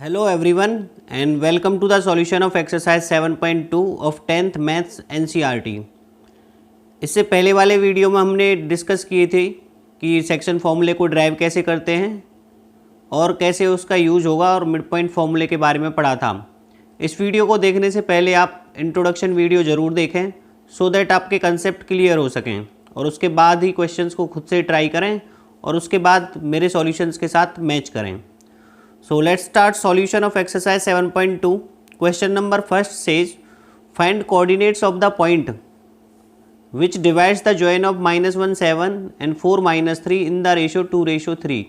Hello everyone and welcome to the solution of exercise 7.2 of 10th maths NCERT। इससे पहले वाले video में हमने डिस्कस किए थे कि सेक्शन फॉर्मूले को ड्राइव कैसे करते हैं और कैसे उसका यूज होगा और मिड पॉइंट फॉर्मूले के बारे में पढ़ा था। इस वीडियो को देखने से पहले आप इंट्रोडक्शन वीडियो ज़रूर देखें सो दैट आपके कंसेप्ट क्लियर हो सकें और उसके बाद ही क्वेश्चंस को खुद से ट्राई करें और उसके बाद मेरे सॉल्यूशंस के साथ मैच करें। So let's start solution of exercise 7.2. Question number first says find coordinates of the point which divides the join of -1 7 and 4 -3 in the ratio 2:3।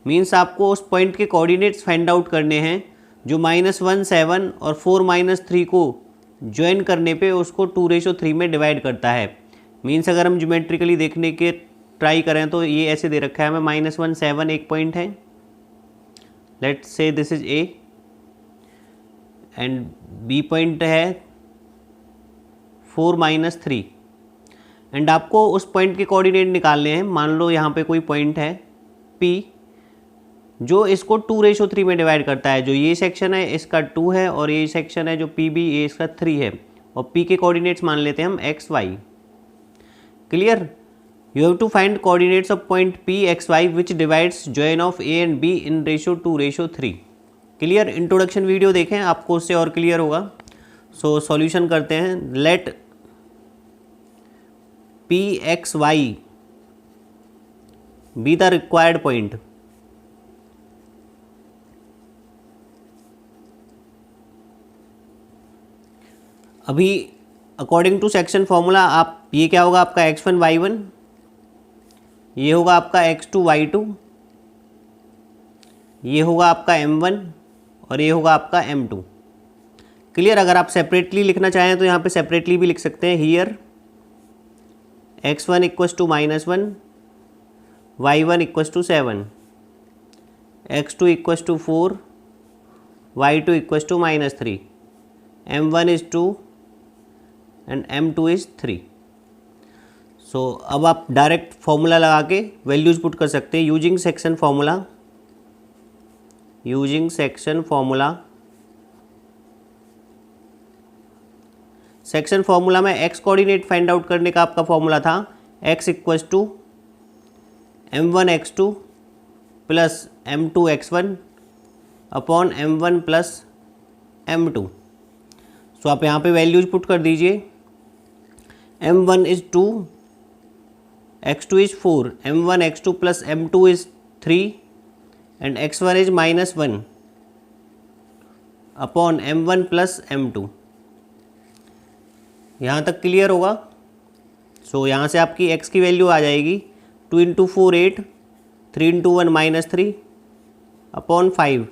Means आपको उस पॉइंट के कोऑर्डिनेट्स फाइंड आउट करने हैं जो -1 7 और 4 -3 को ज्वाइन करने पे उसको 2:3 में डिवाइड करता है। मीन्स अगर हम ज्योमेट्रिकली देखने के ट्राई करें तो ये ऐसे दे रखा है हमें -1 7 एक पॉइंट है, let's say this is A and B point है 4 -3 एंड आपको उस पॉइंट के कोऑर्डिनेट निकालने हैं। मान लो यहाँ पे कोई पॉइंट है P जो इसको 2:3 में डिवाइड करता है। जो ये सेक्शन है इसका 2 है और ये सेक्शन है जो PB ये इसका 3 है और P के कोऑर्डिनेट्स मान लेते हैं हम x y। Clear? You have to find coordinates of point P x y which divides join of A and B in ratio 2:3। Clear? Introduction video देखें आपको उससे और क्लियर होगा। सो सॉल्यूशन करते हैं। लेट P x y be the required point। अभी according to section formula आप ये क्या होगा आपका x1 y1, ये होगा आपका x2 y2, ये होगा आपका m1 और ये होगा आपका m2। क्लियर? अगर आप सेपरेटली लिखना चाहें तो यहाँ पे सेपरेटली भी लिख सकते हैं। Here x1 equals to -1, y1 equals to 7, x2 equals to 4, y2 equals to -3, m1 is 2 and m2 is 3। So अब आप डायरेक्ट फॉर्मूला लगा के वैल्यूज़ पुट कर सकते हैं using section formula. Section formula में x कोऑर्डिनेट फाइंड आउट करने का आपका फॉर्मूला था x equals to m1 x2 plus m2 x1 upon m1 plus m2। So आप यहाँ पे वैल्यूज़ पुट कर दीजिए। m1 is 2, x2 is 4, m1 x2 plus m2 is 3 and x1 is -1 upon m1 plus m2। यहाँ तक clear होगा? सो यहाँ से आपकी x की वैल्यू आ जाएगी 2 × 4 8, 3 × 1 -3 upon 5।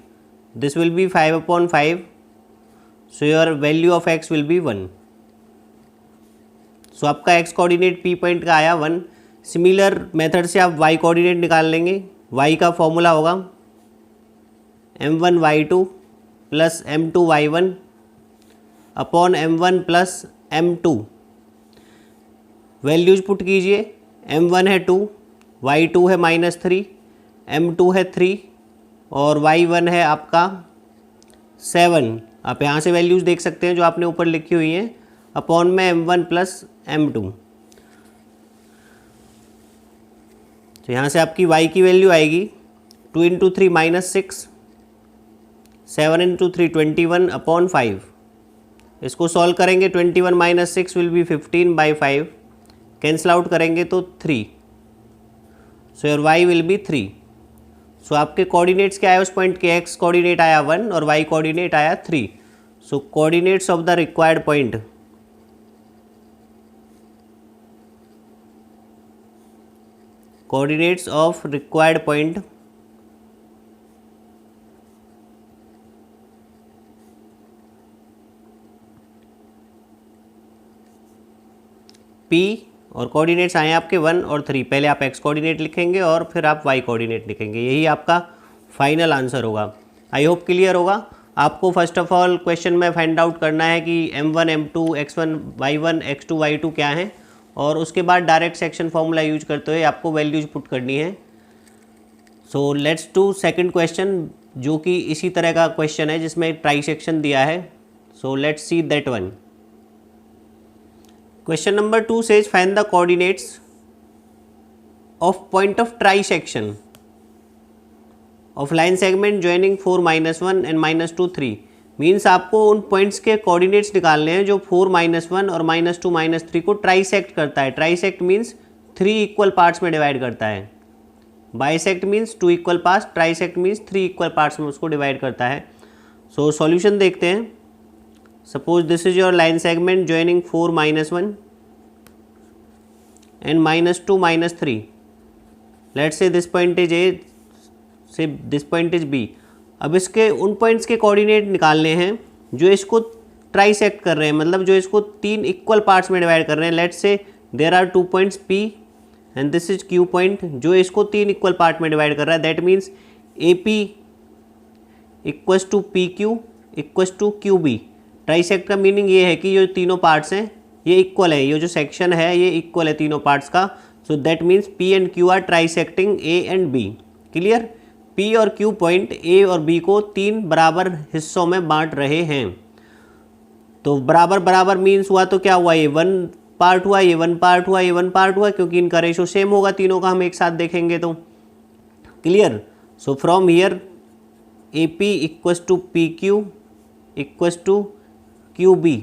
This will B 5 upon 5, so your value of x will B 1। So आपका x coordinate P point का आया 1। सिमिलर मेथड से आप y कोऑर्डिनेट निकाल लेंगे। y का फॉर्मूला होगा m1 y2 plus m2 y1 upon m1 plus m2। Values put कीजिए। m1 है 2, y2 है -3, m2 है 3 और y1 है आपका 7। आप यहाँ से वैल्यूज़ देख सकते हैं जो आपने ऊपर लिखी हुई हैं अपॉन में m1 प्लस m2। तो यहाँ से आपकी y की वैल्यू आएगी 2 × 3 -6, 7 × 3 21 अपॉन 5। इसको सॉल्व करेंगे 21 - 6 विल बी 15/5, कैंसिल आउट करेंगे तो 3। So your y will be 3। सो आपके कोऑर्डिनेट्स क्या आए उस पॉइंट के? x कोऑर्डिनेट आया 1 और y कोऑर्डिनेट आया 3। So coordinates of the required point coordinates of required point P और कोऑर्डिनेट्स आए आपके 1 और 3। पहले आप x कोऑर्डिनेट लिखेंगे और फिर आप y कोऑर्डिनेट लिखेंगे। यही आपका फाइनल आंसर होगा। आई होप क्लियर होगा। आपको फर्स्ट ऑफ ऑल क्वेश्चन में फाइंड आउट करना है कि m1 m2 x1 y1 x2 y2 क्या है और उसके बाद डायरेक्ट सेक्शन फॉर्मूला यूज करते हुए आपको वैल्यूज पुट करनी है। सो लेट्स डू सेकंड क्वेश्चन। जो कि इसी तरह का क्वेश्चन है जिसमें ट्राइसेक्शन दिया है। So let's see that one. Question number 2 says find the coordinates of point of trisection of line segment joining 4-1 and -2 3। Means आपको उन पॉइंट्स के कोऑर्डिनेट्स निकालने हैं जो 4-1 और -2 3 को ट्राइसेक्ट करता है। ट्राइसेक्ट मीन्स 3 इक्वल पार्ट्स में डिवाइड करता है। Bisect means 2 equal parts, trisect means 3 equal parts में उसको डिवाइड करता है। सो सॉल्यूशन देखते हैं। Suppose this is your line segment joining 4-1 and -2 3। Let's say this point is a, से दिस पॉइंट इज बी। अब इसके उन पॉइंट्स के कोऑर्डिनेट निकालने हैं जो इसको ट्राइसेक्ट कर रहे हैं, मतलब जो इसको 3 इक्वल पार्ट्स में डिवाइड कर रहे हैं। Let's say there are 2 points P and this is Q point जो इसको 3 इक्वल पार्ट में डिवाइड कर रहा है। That means AP equals to PQ equals to QB। Trisect का मीनिंग ये है कि जो तीनों पार्ट्स हैं ये इक्वल है, ये जो सेक्शन है ये इक्वल है तीनों पार्ट्स का। So that means P and Q are trisecting A and B। Clear? P और Q पॉइंट A और B को 3 बराबर हिस्सों में बांट रहे हैं। तो बराबर बराबर मीन्स हुआ तो क्या हुआ, ये 1 पार्ट हुआ, ये 1 पार्ट हुआ, ये 1 पार्ट हुआ, क्योंकि इनका रेशो सेम होगा तीनों का, हम एक साथ देखेंगे तो। Clear? So from here AP equals to PQ equals to QB।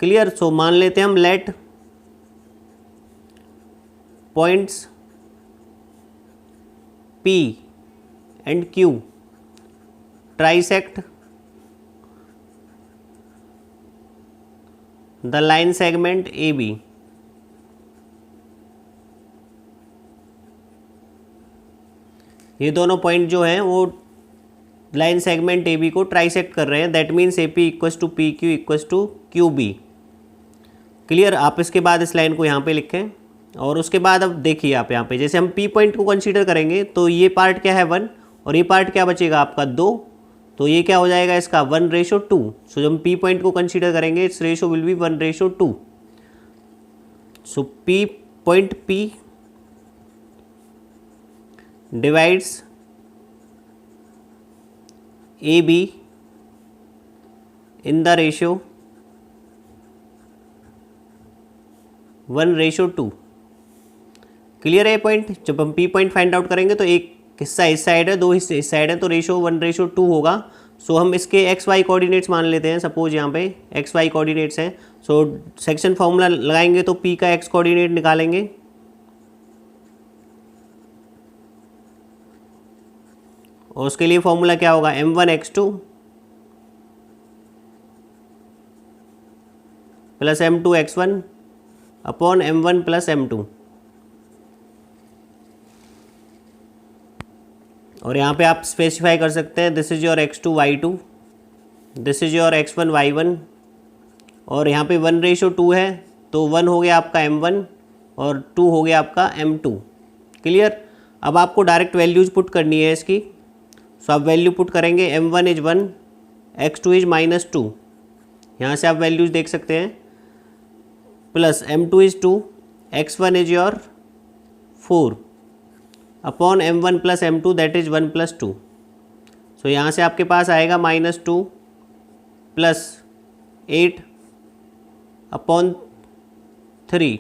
Clear? So मान लेते हैं हम let points P and Q trisect the line segment AB। ये दोनों पॉइंट जो हैं वो लाइन सेगमेंट AB को ट्राइसेक्ट कर रहे हैं। That means AP equals to PQ equals to QB। Clear? आप इसके बाद इस लाइन को यहाँ पे लिखें और उसके बाद अब देखिए आप यहाँ पे जैसे हम P पॉइंट को कंसीडर करेंगे तो ये पार्ट क्या है 1 और ये पार्ट क्या बचेगा आपका 2। तो ये क्या हो जाएगा इसका 1:2। सो जब हम P पॉइंट को कंसीडर करेंगे it's ratio will be 1:2। So P point P divides AB in the ratio 1:2। Clear है ये पॉइंट? जब हम P पॉइंट फाइंड आउट करेंगे तो एक हिस्सा इस साइड है, 2 हिस्से इस साइड है, तो रेशो 1:2 होगा। सो हम इसके XY कोऑर्डिनेट्स मान लेते हैं। सपोज यहाँ पे XY कोऑर्डिनेट्स हैं। सो सेक्शन फॉर्मूला लगाएंगे तो P का X कोऑर्डिनेट निकालेंगे। और उसके लिए फॉर्मूला क्या होगा M1 plus M2 upon M1 plus M2। और यहाँ पे आप स्पेसिफाई कर सकते हैं this is your X2 Y2, this is your X1 Y1। और यहाँ पे 1:2 है तो 1 हो गया आपका M1 और 2 हो गया आपका M2। क्लियर? अब आपको डायरेक्ट वैल्यूज पुट करनी है इसकी। सो आप वैल्यू पुट करेंगे M1 इज 1, X2 इज -2, यहाँ से आप वैल्यूज देख सकते हैं, plus M2 is 2, X1 is your 4 upon M1 plus M2 that is 1 + 2। सो यहाँ से आपके पास आएगा -2 प्लस 8 अपॉन 3।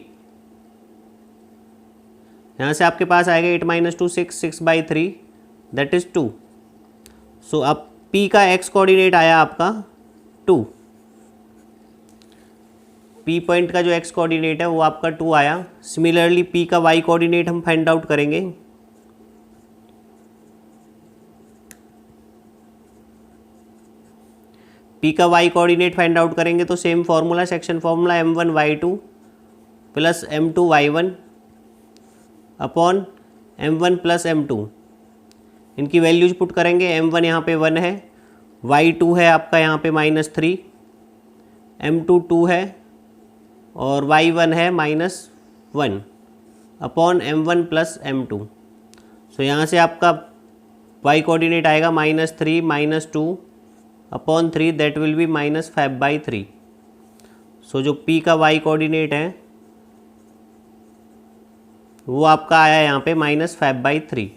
यहाँ से आपके पास आएगा 8 - 2 6/3 दैट इज 2। सो अब P का X कोऑर्डिनेट आया आपका 2। P पॉइंट का जो X कोऑर्डिनेट है वो आपका 2 आया। सिमिलरली P का Y कोऑर्डिनेट हम फाइंड आउट करेंगे। P का Y कोऑर्डिनेट फाइंड आउट करेंगे तो same formula, section formula M1 Y2 plus M2 Y1 upon M1 plus M2। इनकी वैल्यूज पुट करेंगे। M1 यहाँ पे 1 है, Y2 है आपका यहाँ पे -3, M2 2 है और Y1 है -1 अपॉन M1 प्लस M2। सो यहाँ से आपका Y कोऑर्डिनेट आएगा -3 - 2 अपॉन 3 दैट विल बी -5/3। सो जो P का Y कोऑर्डिनेट है वो आपका आया यहाँ पे -5/3।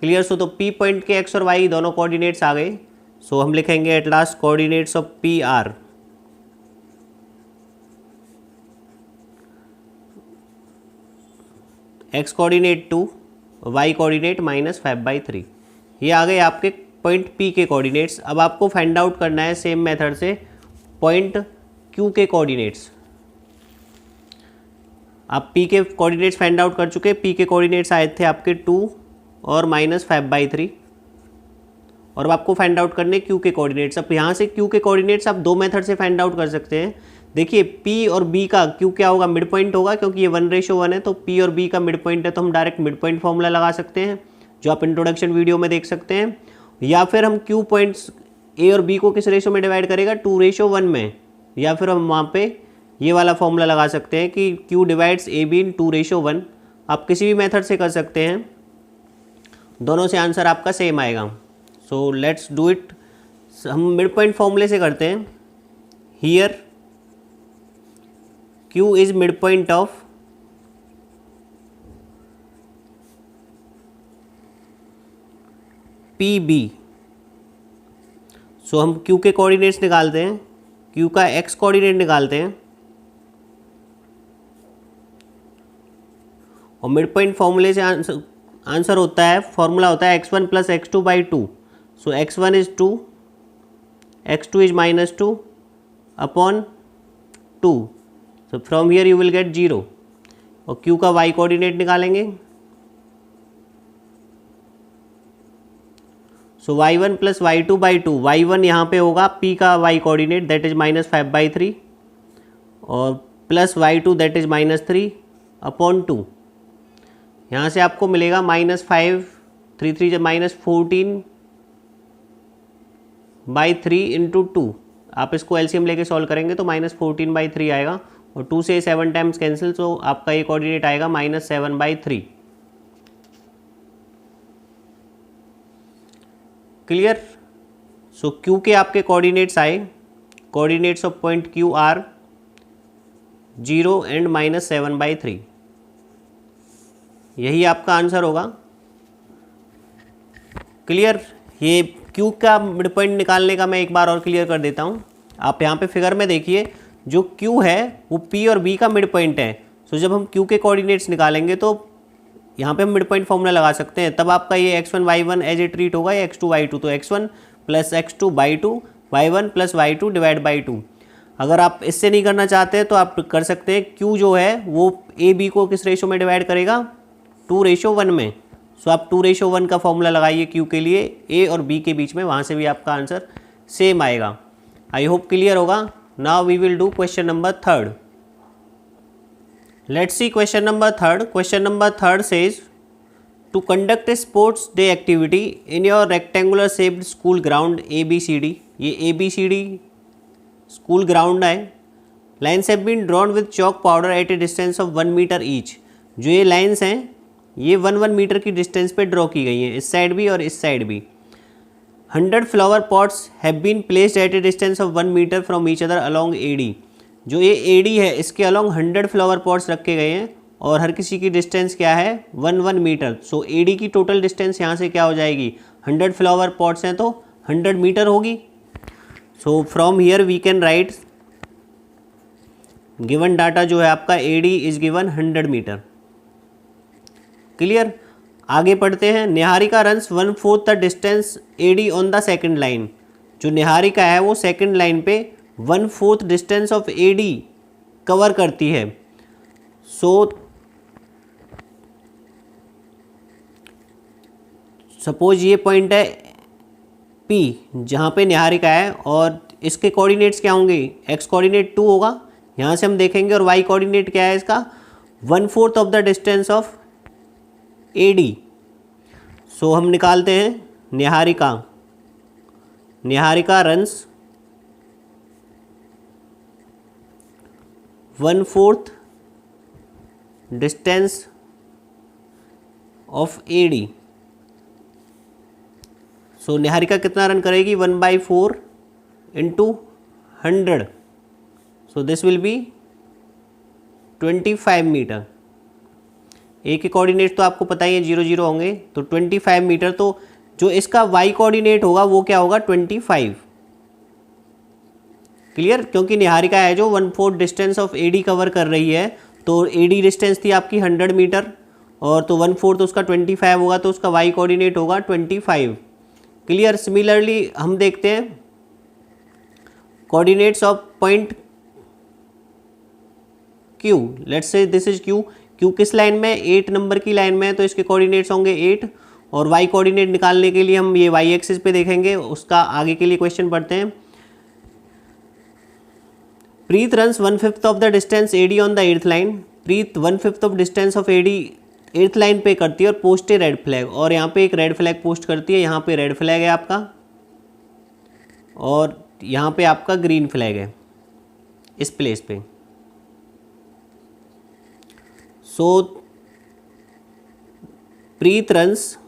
क्लियर। सो तो पी पॉइंट के एक्स और वाई दोनों कोऑर्डिनेट्स आ गए। सो हम लिखेंगे at last coordinates of P are X coordinate 2, Y coordinate -5/3। ये आ गए आपके पॉइंट पी के कोऑर्डिनेट्स। अब आपको फाइंड आउट करना है सेम मेथड से पॉइंट क्यू के कोऑर्डिनेट्स। आप पी के कोऑर्डिनेट्स फाइंड आउट कर चुके। पी के कोऑर्डिनेट्स आए थे आपके 2 और -5/3, और अब आपको फाइंड आउट करने क्यू के कोऑर्डिनेट्स। अब यहाँ से क्यू के कोऑर्डिनेट्स आप दो मेथड से फाइंड आउट कर सकते हैं। देखिए पी और बी का क्यू क्या होगा, मिड पॉइंट होगा, क्योंकि ये 1:1 है, तो पी और बी का मिड पॉइंट है, तो हम डायरेक्ट मिड पॉइंट फॉर्मूला लगा सकते हैं, जो आप इंट्रोडक्शन वीडियो में देख सकते हैं। या फिर हम क्यू पॉइंट्स ए और बी को किस रेशो में डिवाइड करेगा, 2:1 में, या फिर हम वहाँ पे ये वाला फॉर्मूला लगा सकते हैं कि Q divides A be in 2:1। आप किसी भी मेथड से कर सकते हैं, दोनों से आंसर आपका सेम आएगा। So let's do it. हम मिड पॉइंट फॉर्मूले से करते हैं। Here Q is mid point of P B. So हम क्यू के कोऑर्डिनेट्स निकालते हैं, क्यू का एक्स कोऑर्डिनेट निकालते हैं, और मिड पॉइंट फॉर्मूले से आंसर होता है, फॉर्मूला होता है x1 + x2/2। So x1 is 2, x2 is -2 upon 2। So from here you will get 0। और q का y कोऑर्डिनेट निकालेंगे। सो y1 + y2/2, y1 यहाँ पे होगा p का y कोऑर्डिनेट, दैट इज -5/3, और plus y2 that is -3 upon 2। यहाँ से आपको मिलेगा -5, 3 3 जब -14/3 इंटू 2। आप इसको एलसीएम लेके सॉल्व करेंगे तो -14/3 आएगा, और 2 से 7 टाइम्स कैंसिल, तो आपका ये कोऑर्डिनेट आएगा -7/3। क्लियर। सो क्यू के आपके कोऑर्डिनेट्स आए, coordinates of point Q R 0 and -7/3। यही आपका आंसर होगा। क्लियर। ये क्यू का मिड पॉइंट निकालने का मैं एक बार और क्लियर कर देता हूँ। आप यहाँ पे फिगर में देखिए, जो क्यू है वो पी और बी का मिड पॉइंट है। सो जब हम क्यू के कोऑर्डिनेट्स निकालेंगे तो यहाँ पे हम मिड पॉइंट फॉर्मूला लगा सकते हैं। तब आपका ये x1 y1 as a treat होगा, या x2 y2। तो x1 + x2/2, y1 + y2 divide by 2। अगर आप इससे नहीं करना चाहते तो आप कर सकते हैं, क्यू जो है वो ए बी को किस रेशो में डिवाइड करेगा, 2:1 में। सो आप 2:1 का फॉर्मूला लगाइए क्यू के लिए, ए और बी के बीच में, वहाँ से भी आपका आंसर सेम आएगा। आई होप क्लियर होगा। Now we will do question number 3rd। Let's see question number 3rd। Question number 3rd says to conduct a sports day activity in your rectangular shaped school ground ABCD। ये ABCD school ground है। Lines have been drawn with chalk powder at a distance of 1 metre each. जो ये lines हैं ये 1 metre की distance पे draw की गई हैं, इस साइड भी और इस साइड भी। 100 flower pots have been placed at a distance of 1 metre from each other along AD। जो ये AD है इसके अलॉन्ग 100 फ्लावर पॉट्स रखे गए हैं, और हर किसी की डिस्टेंस क्या है, 1 मीटर। सो AD की टोटल डिस्टेंस यहाँ से क्या हो जाएगी, 100 फ्लावर पॉट्स हैं तो 100 मीटर होगी। So from here we can write given data जो है आपका AD is given 100 metre. Clear. आगे पढ़ते हैं। Niharika runs 1/4 the distance AD on the second line. जो निहारिका है वो सेकंड लाइन पे 1/4 डिस्टेंस ऑफ AD कवर करती है। सो सपोज ये पॉइंट है P जहाँ पे निहारिका है, और इसके कोऑर्डिनेट्स क्या होंगे, x कोऑर्डिनेट 2 होगा, यहाँ से हम देखेंगे, और y कोऑर्डिनेट क्या है इसका, 1/4 of the distance of AD। So हम निकालते हैं Niharika runs 1/4 distance of AD। So Niharika कितना रन करेगी, 1/4 into 100। So this will be 25 metre. A के कोऑर्डिनेट तो आपको पता ही है 0 0 होंगे, तो 25 मीटर। तो जो इसका वाई कोऑर्डिनेट होगा वो क्या होगा 25। क्लियर, क्योंकि निहारिका है जो 1/4 डिस्टेंस ऑफ एडी कवर कर रही है, तो एडी डिस्टेंस थी आपकी 100 मीटर और तो 1/4 उसका 25 होगा, तो उसका वाई कोऑर्डिनेट होगा 25। क्लियर। सिमिलरली हम देखते हैं coordinates of point Q. Let's say this is Q. Q किस लाइन में, 8 नंबर की लाइन में है, तो इसके कोऑर्डिनेट्स होंगे 8। और वाई कोऑर्डिनेट निकालने के लिए हम ये वाई एक्सिस पे देखेंगे, उसका आगे के लिए क्वेश्चन पढ़ते हैं। Preet runs 1/5 of the distance AD on the 8th line. Preet 1/5 of distance of AD 8th line पे करती है और पोस्ट ए रेड फ्लैग, और यहाँ पे एक रेड फ्लैग पोस्ट करती है। यहाँ पे रेड फ्लैग है आपका और यहाँ पे आपका ग्रीन फ्लैग है इस प्लेस पे। सो प्रीत runs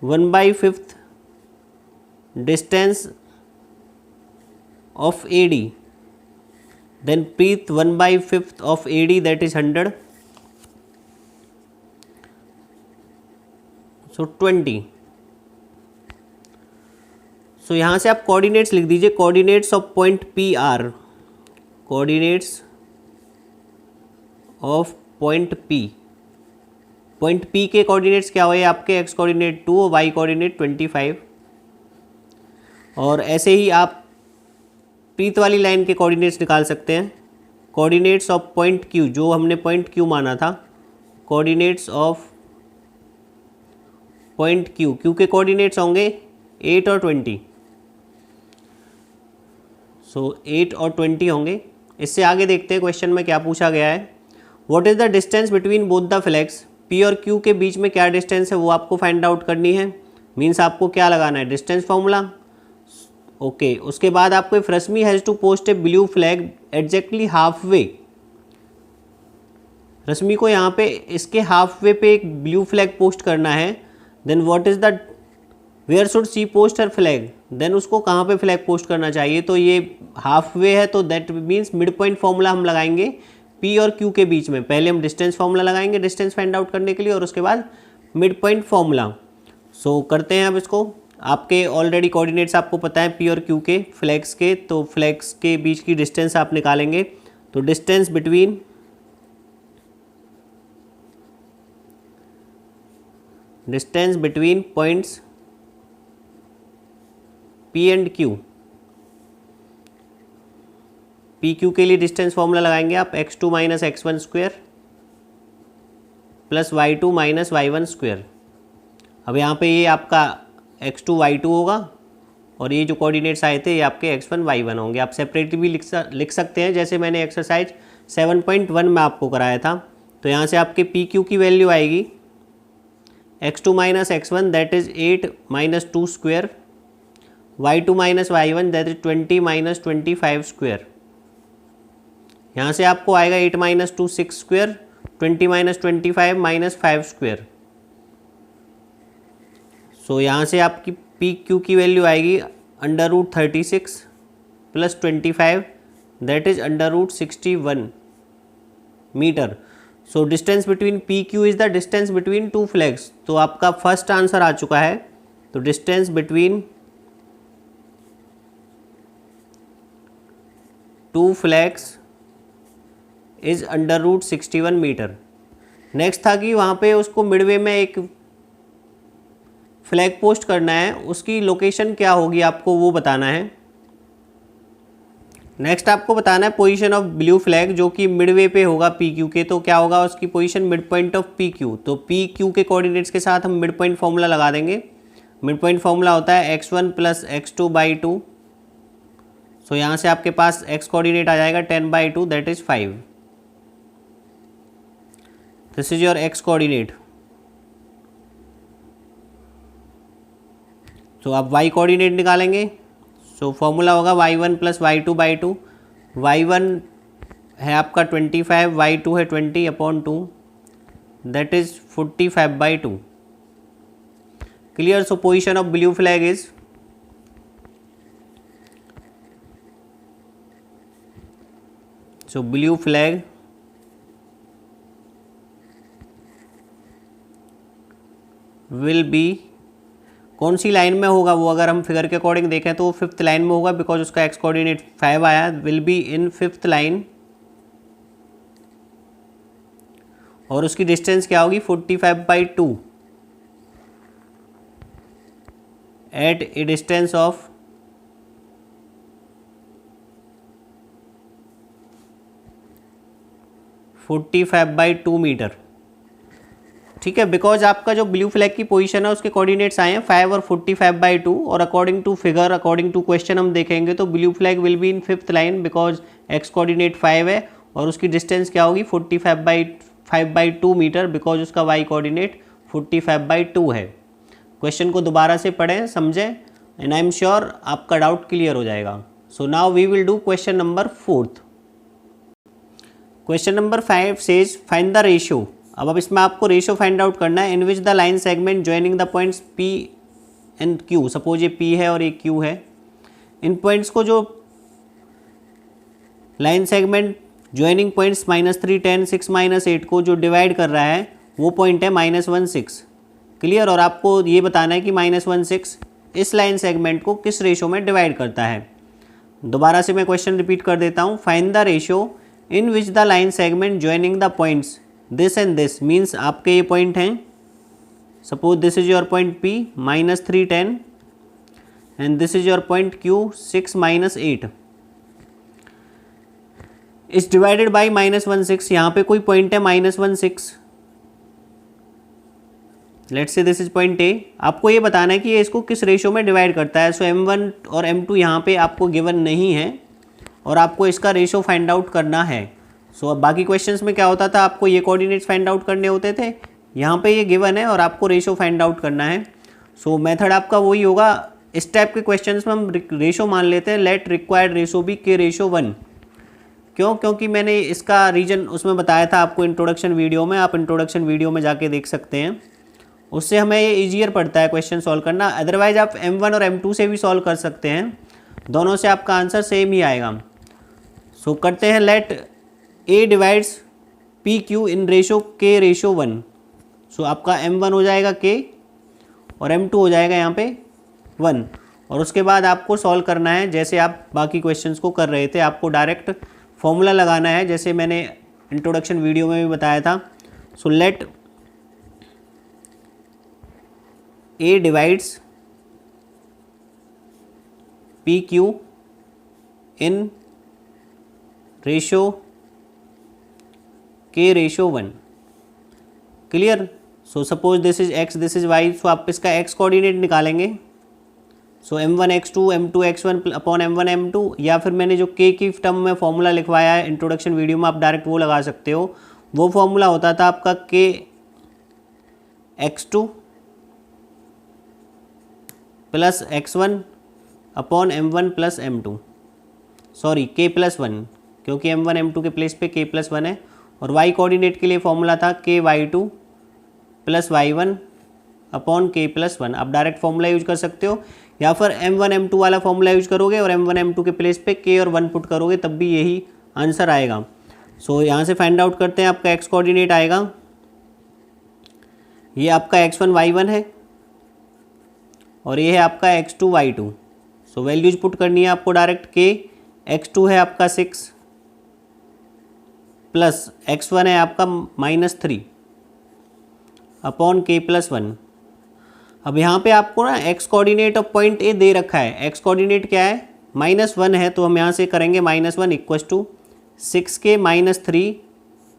1/5 distance of AD, then Preet 1/5 of AD, that is 100, so 20। सो यहाँ से आप कोऑर्डिनेट्स लिख दीजिए। Coordinates of point P R, coordinates of point P. Point P के कोऑर्डिनेट्स क्या हुए आपके, एक्स कोऑर्डिनेट 2 और वाई कोऑर्डिनेट 25। और ऐसे ही आप प्रीत वाली लाइन के कोऑर्डिनेट्स निकाल सकते हैं। कोऑर्डिनेट्स ऑफ पॉइंट क्यू, जो हमने पॉइंट क्यू माना था, coordinates of point Q, Q के कोऑर्डिनेट्स होंगे 8 और 20। सो 8 और 20 होंगे। इससे आगे देखते हैं क्वेश्चन में क्या पूछा गया है। What is the distance between both the flags. P और क्यू के बीच में क्या डिस्टेंस है वो आपको फाइंड आउट करनी है। मीन्स आपको क्या लगाना है, डिस्टेंस फॉर्मूला। ओके, उसके बाद आपको if Rashmi has to post a blue flag exactly half way, Rashmi को यहाँ पे इसके हाफ वे पे एक ब्लू फ्लैग पोस्ट करना है, then what is the where should she post her flag, then उसको कहाँ पे फ्लैग पोस्ट करना चाहिए। तो ये हाफ वे है, तो that means mid point formula हम लगाएंगे पी और क्यू के बीच में। पहले हम डिस्टेंस फॉर्मूला लगाएंगे डिस्टेंस फाइंड आउट करने के लिए, और उसके बाद मिड पॉइंट फॉर्मूला। सो करते हैं अब इसको। आपके ऑलरेडी कोऑर्डिनेट्स आपको पता है पी और क्यू के फ्लैग्स के, तो फ्लैग्स के बीच की डिस्टेंस आप निकालेंगे। तो distance between points P and Q, P Q के लिए डिस्टेंस फॉर्मूला लगाएंगे आप x2 minus x1 square plus y2 minus y1 square. अब यहाँ पे ये आपका x2 y2 होगा और ये जो कोऑर्डिनेट्स आए थे ये आपके x1 y1 होंगे। आप सेपरेटली भी लिख सकते हैं, जैसे मैंने एक्सरसाइज 7.1 में आपको कराया था। तो यहाँ से आपके पी क्यू की वैल्यू आएगी x2 minus x1 that is 8 minus 2 square, y2 minus y1 that is 20 minus 25 square. यहाँ से आपको आएगा 8 minus 2 6 square, 20 minus 25 minus 5 square. So यहाँ से आपकी पी क्यू की वैल्यू आएगी √36 plus 25 that is √61 metre. So distance between P Q is the distance between two flags. तो आपका फर्स्ट आंसर आ चुका है। तो distance between two flags is √61 metre. Next था कि वहाँ पे उसको मिडवे में एक फ्लैग पोस्ट करना है, उसकी लोकेशन क्या होगी आपको वो बताना है। नेक्स्ट आपको बताना है पोजीशन ऑफ ब्लू फ्लैग जो कि मिडवे पे होगा पी क्यू के। तो क्या होगा उसकी position, mid point of P Q. तो पी क्यू के कोऑर्डिनेट्स के साथ हम मिड पॉइंट फॉर्मूला लगा देंगे। मिड पॉइंट फॉर्मूला होता है x1 प्लस x2/2। सो यहाँ से आपके पास x कोऑर्डिनेट आ जाएगा 10/2 that is 5। This is your x coordinate. तो आप y कोऑर्डिनेट निकालेंगे। सो फॉर्मूला होगा y1 प्लस y2/2। y1 है आपका 25, y2 है 20/2 that is 45/2। Clear. So position of blue flag is blue flag will B, कौन सी line में होगा वो, अगर हम फिगर के अकॉर्डिंग देखें तो वो 5th लाइन में होगा, बिकॉज उसका एक्स कोऑर्डिनेट 5 आया, will be in 5th line, और उसकी डिस्टेंस क्या होगी 45/2 at a distance of 45/2 metre. ठीक है, बिकॉज आपका जो ब्लू फ्लैग की पोजीशन है उसके कोऑर्डिनेट्स आए हैं 5 और 45/2, और according to figure, according to question हम देखेंगे तो blue flag will be in 5th line because X coordinate 5 है, और उसकी डिस्टेंस क्या होगी 45/2 मीटर, बिकॉज उसका वाई कोऑर्डिनेट 45/2 है। क्वेश्चन को दोबारा से पढ़ें, समझें, एंड आई एम श्योर आपका डाउट क्लियर हो जाएगा। So now we will do question number 4th। Question number 5 says find the ratio. अब इसमें आपको रेशियो फाइंड आउट करना है in which the line segment joining the points P and Q। Suppose ये P है और ये Q है। इन पॉइंट्स को जो लाइन सेगमेंट ज्वाइनिंग पॉइंट्स -3, 10, 6, -8 को जो डिवाइड कर रहा है वो पॉइंट है -1, 6। क्लियर। और आपको ये बताना है कि -1, 6 इस लाइन सेगमेंट को किस रेशियो में डिवाइड करता है। दोबारा से मैं क्वेश्चन रिपीट कर देता हूँ। Find the ratio in which the line segment joining the points this and this, means आपके ये पॉइंट हैं, suppose this is your point P -3, 10 and this is your point Q 6, -8 is divided by -1, 6। यहाँ पे कोई point है -1, 6, let's say this is point A। आपको ये बताना है कि ये इसको किस रेशियो में डिवाइड करता है। सो M1 और M2 यहाँ पे आपको गिवन नहीं है और आपको इसका रेशियो फाइंड आउट करना है। सो अब बाकी क्वेश्चंस में क्या होता था, आपको ये कोऑर्डिनेट्स फाइंड आउट करने होते थे, यहाँ पे ये गिवन है और आपको रेशियो फाइंड आउट करना है। सो मेथड आपका वही होगा। इस टाइप के क्वेश्चंस में हम रेशियो मान लेते हैं, let required ratio be K ratio 1। क्यों? क्योंकि मैंने इसका रीजन उसमें बताया था आपको इंट्रोडक्शन वीडियो में, आप इंट्रोडक्शन वीडियो में जाके देख सकते हैं, उससे हमें ये ईजियर पड़ता है क्वेश्चन सॉल्व करना। अदरवाइज आप M1 और M2 से भी सॉल्व कर सकते हैं, दोनों से आपका आंसर सेम ही आएगा। सो करते हैं, let A divides PQ in ratio K ratio 1। So आपका M1 हो जाएगा K और M2 हो जाएगा यहाँ पे 1, और उसके बाद आपको सॉल्व करना है जैसे आप बाकी क्वेश्चंस को कर रहे थे। आपको डायरेक्ट फॉर्मूला लगाना है जैसे मैंने इंट्रोडक्शन वीडियो में भी बताया था। So let A divides PQ in ratio K ratio 1। Clear. So suppose this is x, this is y। सो आप इसका x कोऑर्डिनेट निकालेंगे। सो M1 x2 M2 x1 upon M1 M2, या फिर मैंने जो K की टर्म में फॉर्मूला लिखवाया है इंट्रोडक्शन वीडियो में, आप डायरेक्ट वो लगा सकते हो। वो फॉर्मूला होता था आपका K x2 plus x1 upon M1 plus M2, sorry K plus 1, क्योंकि M1 M2 के प्लेस पे K प्लस 1 है। और y कोऑर्डिनेट के लिए फॉर्मूला था K y2 plus y1 upon K plus 1। आप डायरेक्ट फॉर्मूला यूज कर सकते हो, या फिर M1 M2 वाला फॉर्मूला यूज करोगे और M1 M2 के प्लेस पे K और 1 पुट करोगे, तब भी यही आंसर आएगा। सो यहाँ से फाइंड आउट करते हैं। आपका x कोऑर्डिनेट आएगा, ये आपका x1 y1 है और ये है आपका x2 y2। So values put करनी है आपको डायरेक्ट। K x2 है आपका 6 प्लस x1 है आपका -3 अपॉन K प्लस 1। अब यहाँ पे आपको ना x coordinate of point A दे रखा है। x कोऑर्डिनेट क्या है, -1 है, तो हम यहाँ से करेंगे -1 equals to 6K -3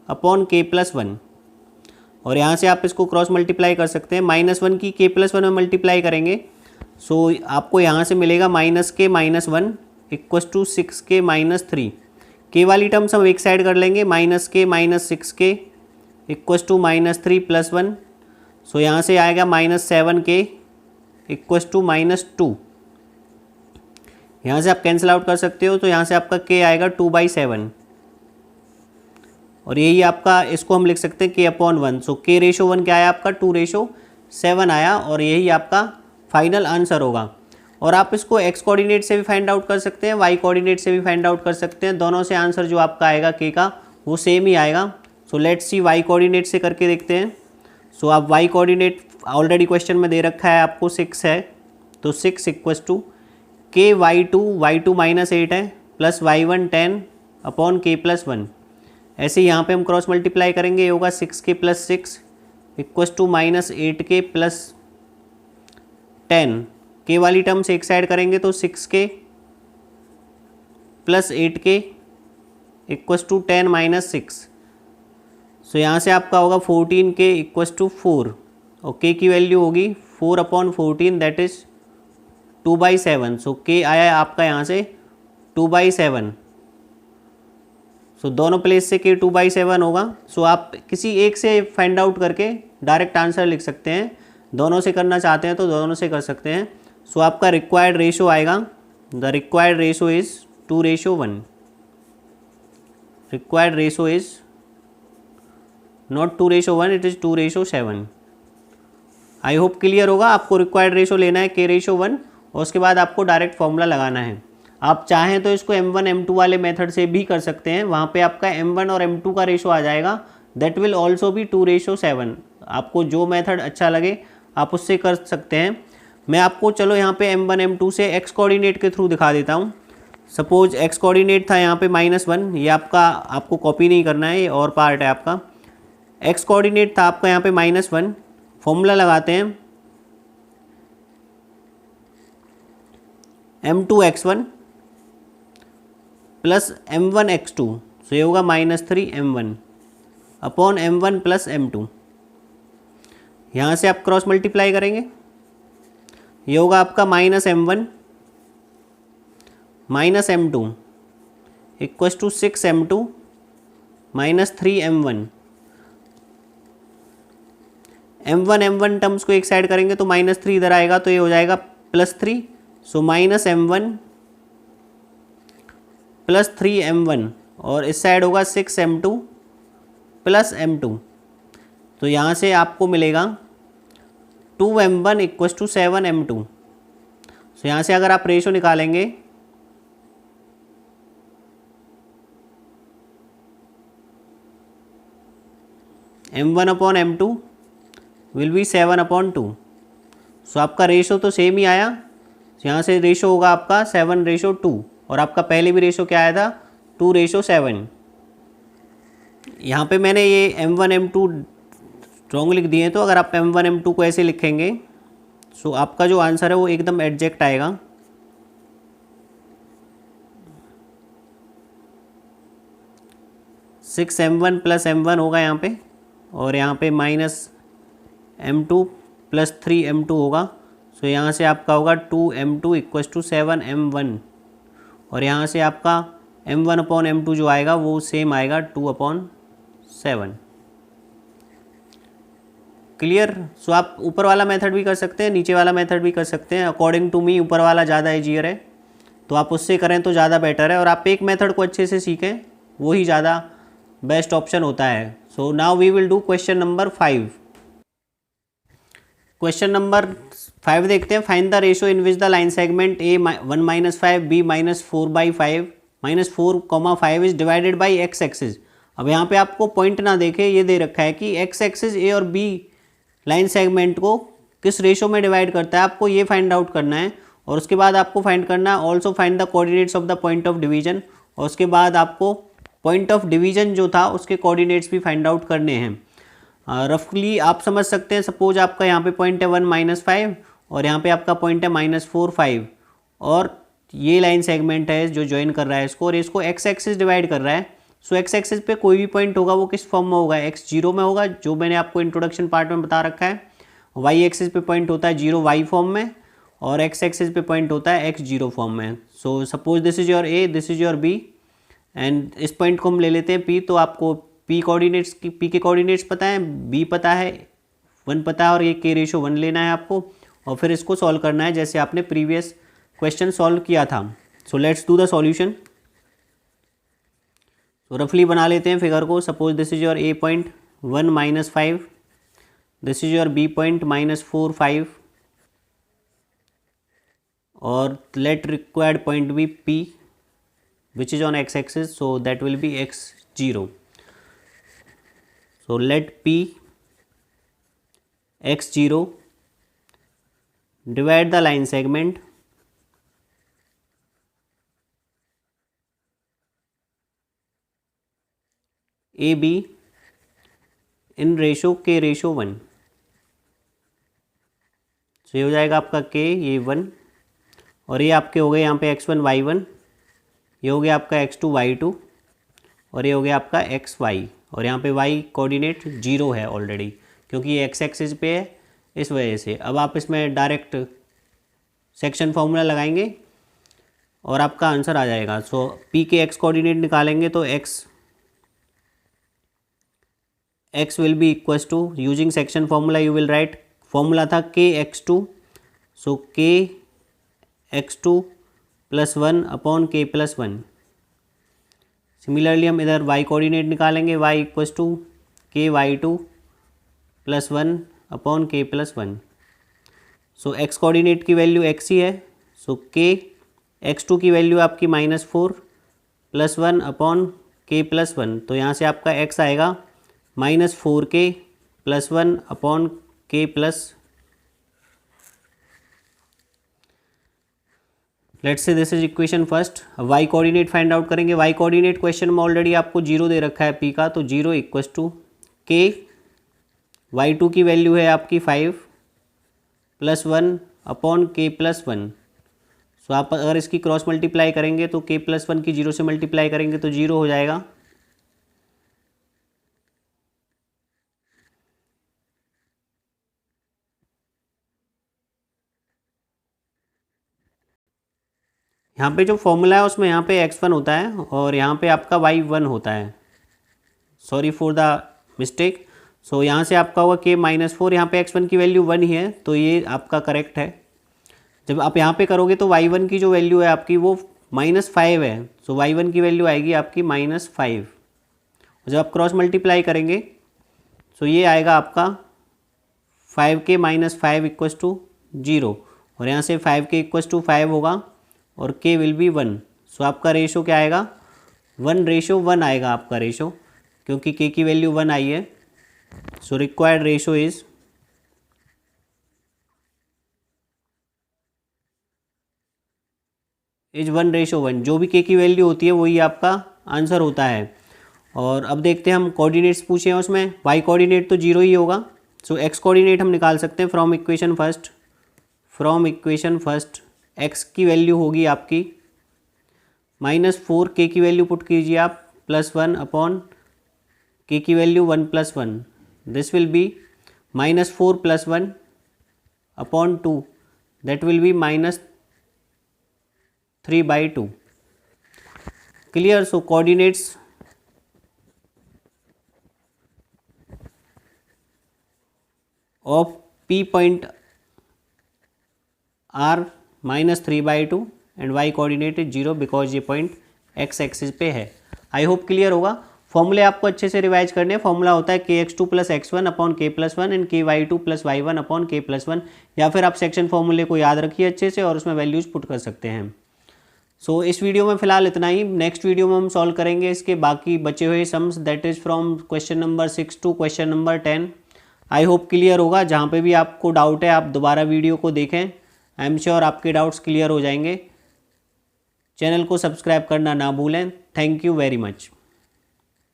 upon K plus 1। और यहाँ से आप इसको क्रॉस मल्टीप्लाई कर सकते हैं। -1 की K प्लस 1 में मल्टीप्लाई करेंगे, सो आपको यहाँ से मिलेगा -K -1 equals to 6K -3। K वाली टर्म्स हम एक साइड कर लेंगे, -K -6K equals to -3 plus 1। So यहाँ से आएगा -7K इक्वस टू -2। यहाँ से आप कैंसिल आउट कर सकते हो, तो यहाँ से आपका K आएगा 2/7, और यही आपका, इसको हम लिख सकते हैं K अपॉन 1। सो K रेशो 1 क्या आया आपका 2/7 आया, और यही आपका फाइनल आंसर होगा। और आप इसको x कोऑर्डिनेट से भी फाइंड आउट कर सकते हैं, y कोऑर्डिनेट से भी फाइंड आउट कर सकते हैं। दोनों से आंसर जो आपका आएगा K का वो सेम ही आएगा। So let's see y coordinate से करके देखते हैं। सो आप y कोऑर्डिनेट ऑलरेडी क्वेश्चन में दे रखा है आपको 6 है, तो 6 इक्वस टू के वाई टू माइनस 8 है प्लस y1 10 अपॉन के प्लस 1। ऐसे यहाँ पे हम क्रॉस मल्टीप्लाई करेंगे, ये होगा 6k plus 6 equals to minus 8k plus 10। K वाली टर्म से एक साइड करेंगे तो 6k plus 8k equals to 10 minus 6। So यहाँ से आपका होगा 14k इक्वस टू 4 और k की वैल्यू होगी 4 upon 14 that is 2/7। So k आया है आपका यहाँ से 2/7। सो दोनों प्लेस से k 2/7 होगा। सो आप किसी एक से फाइंड आउट करके डायरेक्ट आंसर लिख सकते हैं, दोनों से करना चाहते हैं तो दोनों से कर सकते हैं। सो आपका रिक्वायर्ड रेशो आएगा, the required ratio is 2:1। Required ratio is not 2:1, it is 2:7। I hope clear होगा। आपको रिक्वायर्ड रेशो लेना है k:1 और उसके बाद आपको डायरेक्ट फॉर्मूला लगाना है। आप चाहें तो इसको m1 m2 वाले मेथड से भी कर सकते हैं, वहाँ पे आपका m1 और m2 का रेशो आ जाएगा, दैट विल ऑल्सो बी 2:7। आपको जो मेथड अच्छा लगे आप उससे कर सकते हैं। मैं आपको चलो यहाँ पे m1 m2 से x कोऑर्डिनेट के थ्रू दिखा देता हूँ। सपोज x कोऑर्डिनेट था यहाँ पे -1, ये आपको कॉपी नहीं करना है, ये और पार्ट है आपका। x कोऑर्डिनेट था आपका यहाँ पे -1, फॉर्मूला लगाते हैं m2x1 प्लस m1x2। सो ये होगा -3m1 upon m1 plus m2। यहाँ से आप क्रॉस मल्टीप्लाई करेंगे, ये होगा आपका -m1 minus m2 equals to 6m2 minus 3m1। m1 terms को एक साइड करेंगे तो -3 इधर आएगा तो ये हो जाएगा +3। सो -m1 प्लस 3m1 और इस साइड होगा 6m2 प्लस m2। तो यहाँ से आपको मिलेगा 2m1 इक्वस टू 7m2। सो यहाँ से अगर आप रेशो निकालेंगे m1 upon m2 will be 7/2। सो आपका रेशो तो सेम ही आया, यहाँ से रेशो होगा आपका 7:2 और आपका पहले भी रेशो क्या आया था 2:7। यहाँ पे मैंने ये m1 m2 रॉन्ग लिख दिए, तो अगर आप m1 m2 को ऐसे लिखेंगे सो आपका जो आंसर है वो एकदम एग्जैक्ट आएगा। (6m1 + m1 होगा यहाँ पे और यहाँ पे -m2 + 3m2 होगा। सो यहाँ से आपका होगा 2m2 इक्वस टू 7m1 और यहाँ से आपका m1 अपॉन m2 जो आएगा वो सेम आएगा 2/7। क्लियर। सो आप ऊपर वाला मेथड भी कर सकते हैं, नीचे वाला मेथड भी कर सकते हैं। अकॉर्डिंग टू मी ऊपर वाला ज़्यादा ईजियर है, तो आप उससे करें तो ज़्यादा बेटर है। और आप एक मेथड को अच्छे से सीखें, वही ज़्यादा बेस्ट ऑप्शन होता है। So now we will do question number 5। Question number 5 देखते हैं। Find the ratio in which the line segment a1 - 5 b -4/5 -4, 5 is divided by x axis. अब यहाँ पे आपको पॉइंट ना देखे, ये दे रखा है कि x एक्सिस a और b लाइन सेगमेंट को किस रेशो में डिवाइड करता है, आपको ये फाइंड आउट करना है। और उसके बाद आपको फाइंड करना है also find the coordinates of the point of division, और उसके बाद आपको पॉइंट ऑफ डिवीजन जो था उसके कोऑर्डिनेट्स भी फाइंड आउट करने हैं। रफली आप समझ सकते हैं, सपोज आपका यहाँ पे पॉइंट है 1 - 5 और यहाँ पे आपका पॉइंट है -4, 5 और ये लाइन सेगमेंट है जो ज्वाइन कर रहा है इसको, और इसको x एक्सिस डिवाइड कर रहा है। सो x एक्सिस पे कोई भी पॉइंट होगा वो किस फॉर्म में होगा, x0 में होगा, जो मैंने आपको इंट्रोडक्शन पार्ट में बता रखा है। y एक्सिस पे पॉइंट होता है 0 y फॉर्म में, और x एक्सिस पे पॉइंट होता है x0 फॉर्म में। So suppose this is your a, this is your b, and इस पॉइंट को हम ले लेते हैं p। तो आपको p कोऑर्डिनेट्स की p के कोऑर्डिनेट्स पता है, b पता है, 1 पता है, और ये k:1 लेना है आपको, और फिर इसको सॉल्व करना है जैसे आपने प्रीवियस क्वेश्चन सॉल्व किया था। So let's do the solution. तो रफली बना लेते हैं फिगर को। Suppose this is your a point 1 - 5, this is your b point -4, 5, और let required point be p which is on x axis, so that will be x0. So let p x0, divide the line segment AB in ratio k/1। तो ये हो जाएगा आपका k, ये 1, और ये आपके हो गए यहाँ पे x1 y1, ये हो गया आपका x2 y2, और ये हो गया आपका xy, और यहाँ पे y कोऑर्डिनेट 0 है ऑलरेडी, क्योंकि ये x एक्सिस पे है, इस वजह से। अब आप इसमें डायरेक्ट सेक्शन फॉर्मूला लगाएंगे और आपका आंसर आ जाएगा। सो p के x कोऑर्डिनेट निकालेंगे तो x will be equals to, using section formula you will write, formula था kx2, सो kx2 + 1 अपॉन k+1। सिमिलरली हम इधर y कोऑर्डिनेट निकालेंगे, y equals to ky2 + 1 upon k+1। So x coordinate की value x ही है, so x2 की value आपकी -4 + 1 upon k+1, तो यहाँ से आपका x आएगा -4k + 1 upon k+। Let's say this is equation first. y coordinate find out करेंगे। y कोऑर्डिनेट क्वेश्चन में ऑलरेडी आपको 0 दे रखा है p का, तो 0 इक्वल्स टू k, y2 की वैल्यू है आपकी 5 + 1 अपॉन k+1। सो आप अगर इसकी क्रॉस मल्टीप्लाई करेंगे तो k+1 की 0 से मल्टीप्लाई करेंगे तो 0 हो जाएगा। यहाँ पे जो फॉर्मूला है उसमें यहाँ पे x1 होता है और यहाँ पे आपका y1 होता है, सॉरी फॉर द मिस्टेक। सो यहाँ से आपका हुआ k -4, यहाँ पे x1 की वैल्यू 1 ही है, तो ये आपका करेक्ट है। जब आप यहाँ पे करोगे तो y1 की जो वैल्यू है आपकी वो -5 है, सो y1 की वैल्यू आएगी आपकी -5। जब आप क्रॉस मल्टीप्लाई करेंगे तो ये आएगा आपका 5k - 5 इक्वल्स टू 0, और यहाँ से 5k इक्वल्स टू 5 होगा और k विल बी 1। सो आपका रेशो क्या आएगा, 1:1 आएगा आपका रेशो, क्योंकि k की वैल्यू 1 आई है। So required ratio is is 1:1। जो भी k की वैल्यू होती है वही आपका आंसर होता है। और अब देखते हैं हम कोऑर्डिनेट्स पूछे हैं उसमें, y कोऑर्डिनेट तो 0 ही होगा। सो x कोऑर्डिनेट हम निकाल सकते हैं फ्रॉम इक्वेशन फर्स्ट। x की वैल्यू होगी आपकी -4, k की वैल्यू पुट कीजिए आप +1 अपॉन k की value 1 + 1, this will be -4 + 1 upon 2, that will be -3/2। Clear. So coordinates of p point are -3/2 and y coordinate is 0 because ये पॉइंट x एक्सिस पे है। आई होप क्लियर होगा। फॉर्मूले आपको अच्छे से रिवाइज करने हैं। फॉर्मूला होता है kx2 + x1 upon k+1 and ky2 + y1 upon k+1, या फिर आप सेक्शन फॉर्मूले को याद रखिए अच्छे से और उसमें वैल्यूज पुट कर सकते हैं। सो इस वीडियो में फिलहाल इतना ही। नेक्स्ट वीडियो में हम सॉल्व करेंगे इसके बाकी बचे हुए sums, that is from question number 6 to question number 10। I hope clear होगा। जहाँ पे भी आपको डाउट है आप दोबारा वीडियो को देखें, आई एम श्योर आपके डाउट्स क्लियर हो जाएंगे। चैनल को सब्सक्राइब करना ना भूलें। Thank you very much.